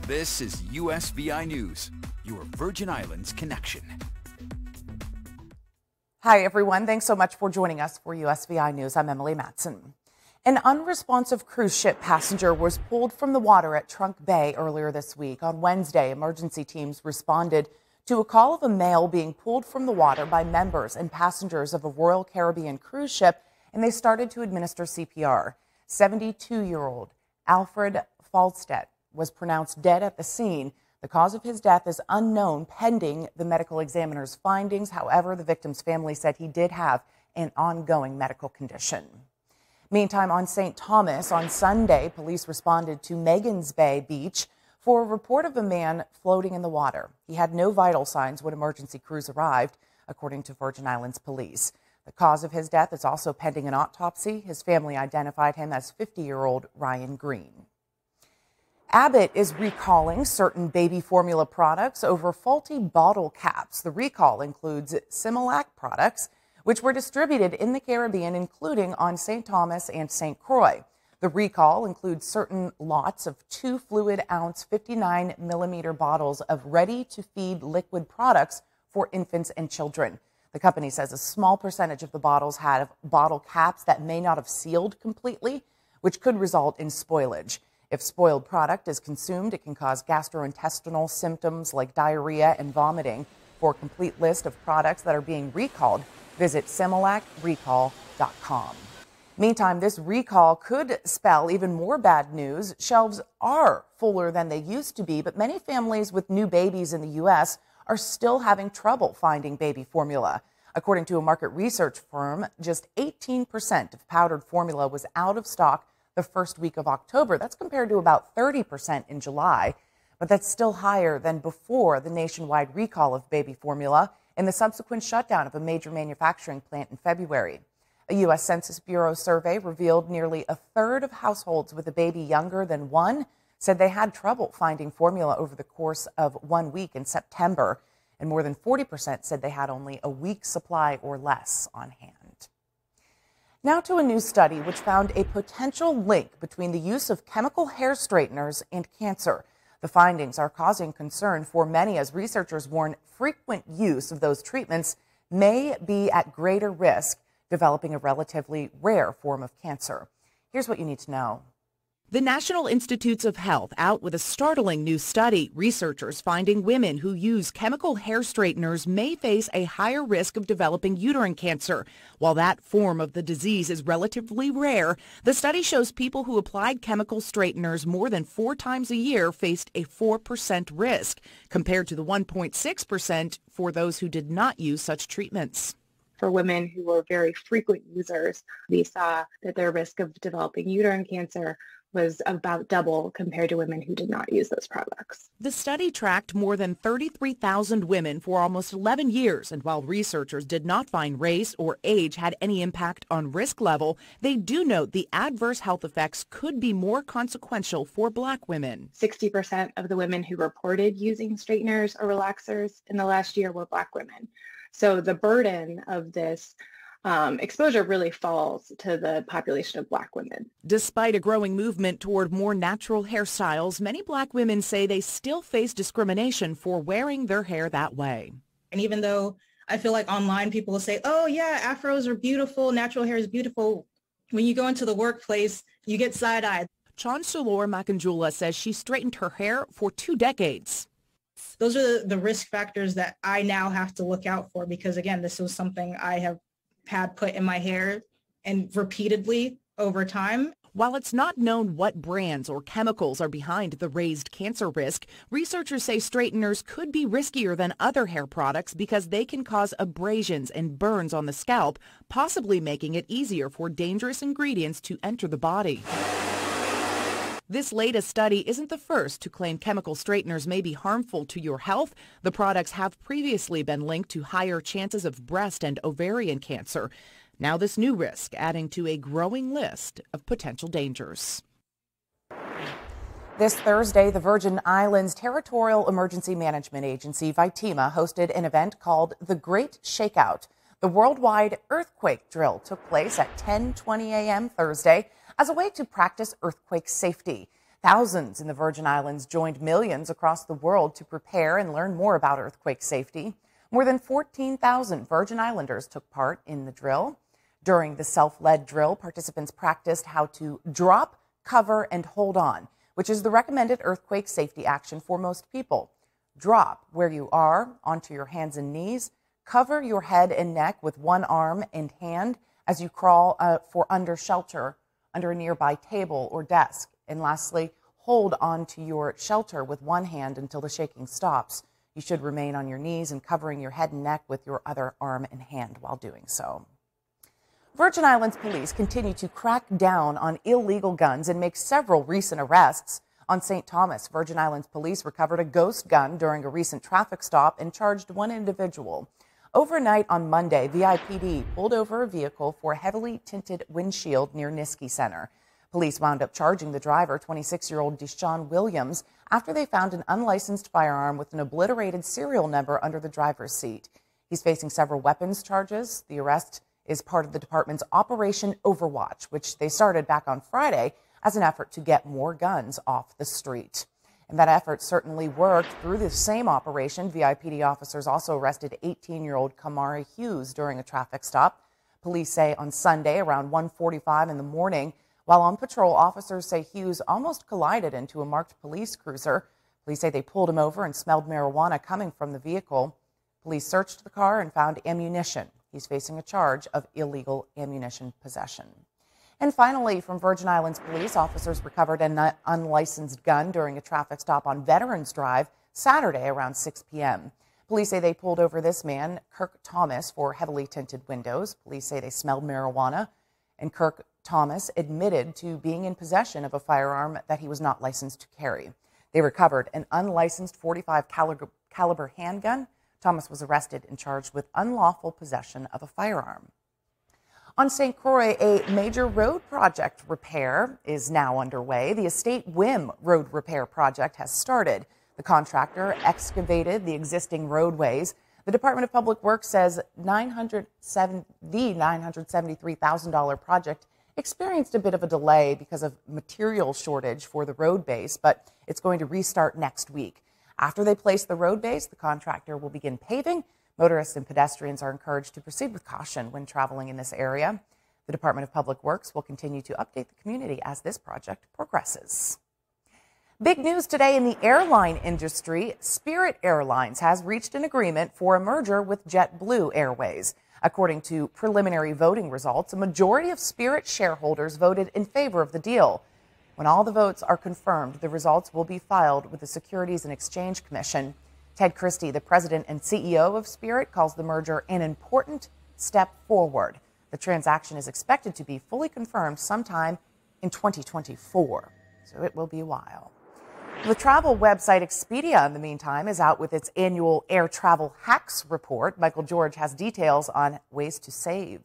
This is USVI News, your Virgin Islands connection. Hi, everyone. Thanks so much for joining us for USVI News. I'm Emily Matson. An unresponsive cruise ship passenger was pulled from the water at Trunk Bay earlier this week. On Wednesday, emergency teams responded to a call of a male being pulled from the water by members and passengers of a Royal Caribbean cruise ship, and they started to administer CPR. 72-year-old Alfred Falstead was pronounced dead at the scene. The cause of his death is unknown pending the medical examiner's findings. However, the victim's family said he did have an ongoing medical condition. Meantime, on St. Thomas on Sunday, police responded to Megan's Bay Beach for a report of a man floating in the water. He had no vital signs when emergency crews arrived, according to Virgin Islands police. The cause of his death is also pending an autopsy. His family identified him as 50-year-old Ryan Green. Abbott is recalling certain baby formula products over faulty bottle caps. The recall includes Similac products, which were distributed in the Caribbean, including on St. Thomas and St. Croix. The recall includes certain lots of 2 fluid-ounce 59-millimeter bottles of ready-to-feed liquid products for infants and children. The company says a small percentage of the bottles had bottle caps that may not have sealed completely, which could result in spoilage. If spoiled product is consumed, it can cause gastrointestinal symptoms like diarrhea and vomiting. For a complete list of products that are being recalled, visit similacrecall.com. Meantime, this recall could spell even more bad news. Shelves are fuller than they used to be, but many families with new babies in the U.S. are still having trouble finding baby formula. According to a market research firm, just 18% of powdered formula was out of stock the first week of October. That's compared to about 30% in July, but that's still higher than before the nationwide recall of baby formula and the subsequent shutdown of a major manufacturing plant in February. A U.S. Census Bureau survey revealed nearly a third of households with a baby younger than 1 said they had trouble finding formula over the course of 1 week in September, and more than 40% said they had only a week's supply or less on hand. Now to a new study which found a potential link between the use of chemical hair straighteners and cancer. The findings are causing concern for many as researchers warn frequent use of those treatments may be at greater risk, developing a relatively rare form of cancer. Here's what you need to know. The National Institutes of Health out with a startling new study. Researchers finding women who use chemical hair straighteners may face a higher risk of developing uterine cancer. While that form of the disease is relatively rare, the study shows people who applied chemical straighteners more than 4 times a year faced a 4% risk, compared to the 1.6% for those who did not use such treatments. For women who were very frequent users, we saw that their risk of developing uterine cancer was about double compared to women who did not use those products. The study tracked more than 33,000 women for almost 11 years, and while researchers did not find race or age had any impact on risk level, they do note the adverse health effects could be more consequential for Black women. 60% of the women who reported using straighteners or relaxers in the last year were Black women. So the burden of this exposure really falls to the population of Black women. Despite a growing movement toward more natural hairstyles, many Black women say they still face discrimination for wearing their hair that way. And even though I feel like online people will say, oh yeah, afros are beautiful, natural hair is beautiful, when you go into the workplace, you get side-eyed. Chancellor Makanjula says she straightened her hair for 2 decades. Those are the risk factors that I now have to look out for because, again, this was something I have had put in my hair and repeatedly over time. While it's not known what brands or chemicals are behind the raised cancer risk, researchers say straighteners could be riskier than other hair products because they can cause abrasions and burns on the scalp, possibly making it easier for dangerous ingredients to enter the body. This latest study isn't the first to claim chemical straighteners may be harmful to your health. The products have previously been linked to higher chances of breast and ovarian cancer. Now this new risk adding to a growing list of potential dangers. This Thursday, the Virgin Islands Territorial Emergency Management Agency, VITEMA, hosted an event called The Great Shakeout. The worldwide earthquake drill took place at 10:20 a.m. Thursday as a way to practice earthquake safety. Thousands in the Virgin Islands joined millions across the world to prepare and learn more about earthquake safety. More than 14,000 Virgin Islanders took part in the drill. During the self-led drill, participants practiced how to drop, cover, and hold on, which is the recommended earthquake safety action for most people. Drop where you are onto your hands and knees. Cover your head and neck with one arm and hand as you crawl for under shelter under a nearby table or desk. And lastly, hold on to your shelter with one hand until the shaking stops. You should remain on your knees and covering your head and neck with your other arm and hand while doing so. Virgin Islands police continue to crack down on illegal guns and make several recent arrests. On St. Thomas, Virgin Islands police recovered a ghost gun during a recent traffic stop and charged one individual. Overnight on Monday, VIPD pulled over a vehicle for a heavily tinted windshield near Niski Center. Police wound up charging the driver, 26-year-old Deshaun Williams, after they found an unlicensed firearm with an obliterated serial number under the driver's seat. He's facing several weapons charges. The arrest is part of the department's Operation Overwatch, which they started back on Friday as an effort to get more guns off the street. And that effort certainly worked. Through the same operation, VIPD officers also arrested 18-year-old Kamari Hughes during a traffic stop. Police say on Sunday around 1:45 in the morning, while on patrol, officers say Hughes almost collided into a marked police cruiser. Police say they pulled him over and smelled marijuana coming from the vehicle. Police searched the car and found ammunition. He's facing a charge of illegal ammunition possession. And finally, from Virgin Islands Police, officers recovered an unlicensed gun during a traffic stop on Veterans Drive Saturday around 6 p.m. Police say they pulled over this man, Kirk Thomas, for heavily tinted windows. Police say they smelled marijuana, and Kirk Thomas admitted to being in possession of a firearm that he was not licensed to carry. They recovered an unlicensed .45 caliber handgun. Thomas was arrested and charged with unlawful possession of a firearm. On St. Croix, a major road project repair is now underway. The Estate Whim Road Repair Project has started. The contractor excavated the existing roadways. The Department of Public Works says the $973,000 project experienced a bit of a delay because of material shortage for the road base, but it's going to restart next week. After they place the road base, the contractor will begin paving. Motorists and pedestrians are encouraged to proceed with caution when traveling in this area. The Department of Public Works will continue to update the community as this project progresses. Big news today in the airline industry. Spirit Airlines has reached an agreement for a merger with JetBlue Airways. According to preliminary voting results, a majority of Spirit shareholders voted in favor of the deal. When all the votes are confirmed, the results will be filed with the Securities and Exchange Commission. Ted Christie, the president and CEO of Spirit, calls the merger an important step forward. The transaction is expected to be fully confirmed sometime in 2024, so it will be a while. The travel website Expedia, in the meantime, is out with its annual air travel hacks report. Michael George has details on ways to save.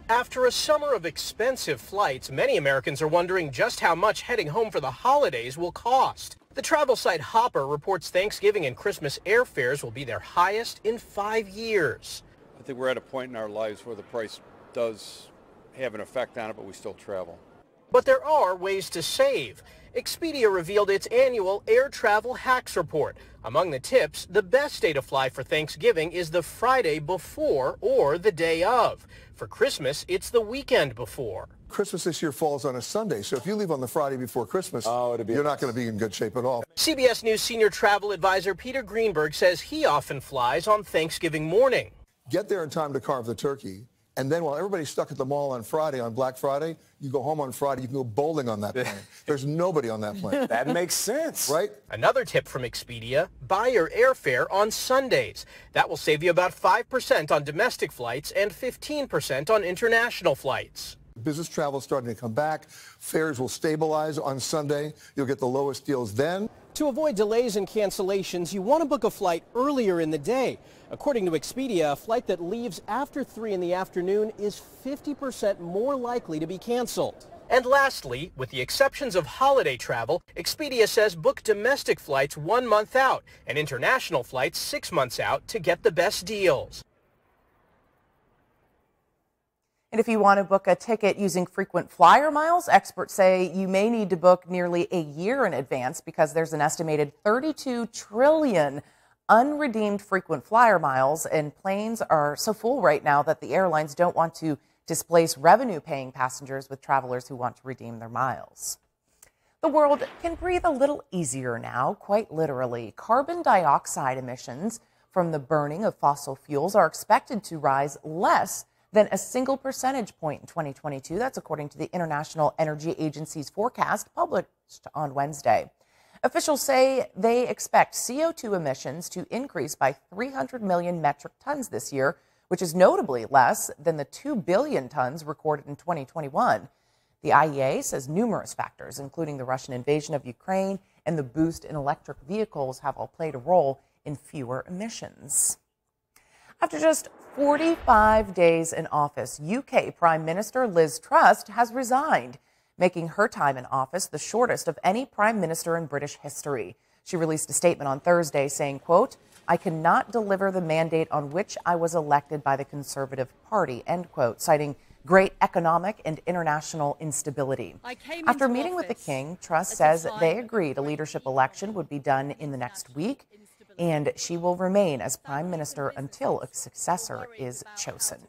After a summer of expensive flights, many Americans are wondering just how much heading home for the holidays will cost. The travel site Hopper reports Thanksgiving and Christmas airfares will be their highest in 5 years. I think we're at a point in our lives where the price does have an effect on it, but we still travel. But there are ways to save. Expedia revealed its annual Air Travel Hacks Report. Among the tips, the best day to fly for Thanksgiving is the Friday before or the day of. For Christmas, it's the weekend before. Christmas this year falls on a Sunday, so if you leave on the Friday before Christmas, you're not going to be in good shape at all. CBS News senior travel advisor Peter Greenberg says he often flies on Thanksgiving morning. Get there in time to carve the turkey. And then while everybody's stuck at the mall on Friday, on Black Friday, you go home on Friday, you can go bowling on that plane. There's nobody on that plane. That makes sense. Right? Another tip from Expedia, buy your airfare on Sundays. That will save you about 5% on domestic flights and 15% on international flights. Business travel is starting to come back. Fares will stabilize on Sunday. You'll get the lowest deals then. To avoid delays and cancellations, you want to book a flight earlier in the day. According to Expedia, a flight that leaves after 3 in the afternoon is 50% more likely to be canceled. And lastly, with the exceptions of holiday travel, Expedia says book domestic flights 1 month out and international flights 6 months out to get the best deals. And if you want to book a ticket using frequent flyer miles, experts say you may need to book nearly a year in advance because there's an estimated 32 trillion unredeemed frequent flyer miles, and planes are so full right now that the airlines don't want to displace revenue-paying passengers with travelers who want to redeem their miles. The world can breathe a little easier now, quite literally. Carbon dioxide emissions from the burning of fossil fuels are expected to rise less than a single percentage point in 2022. That's according to the International Energy Agency's forecast published on Wednesday. Officials say they expect CO2 emissions to increase by 300 million metric tons this year, which is notably less than the 2 billion tons recorded in 2021. The IEA says numerous factors, including the Russian invasion of Ukraine and the boost in electric vehicles, have all played a role in fewer emissions. After just 45 days in office, UK Prime Minister Liz Truss has resigned, making her time in office the shortest of any prime minister in British history. She released a statement on Thursday saying, quote, "I cannot deliver the mandate on which I was elected by the Conservative Party," end quote, citing great economic and international instability. After meeting with the King, Truss says they agreed a leadership election would be done in the next week, and she will remain as prime minister until a successor is chosen.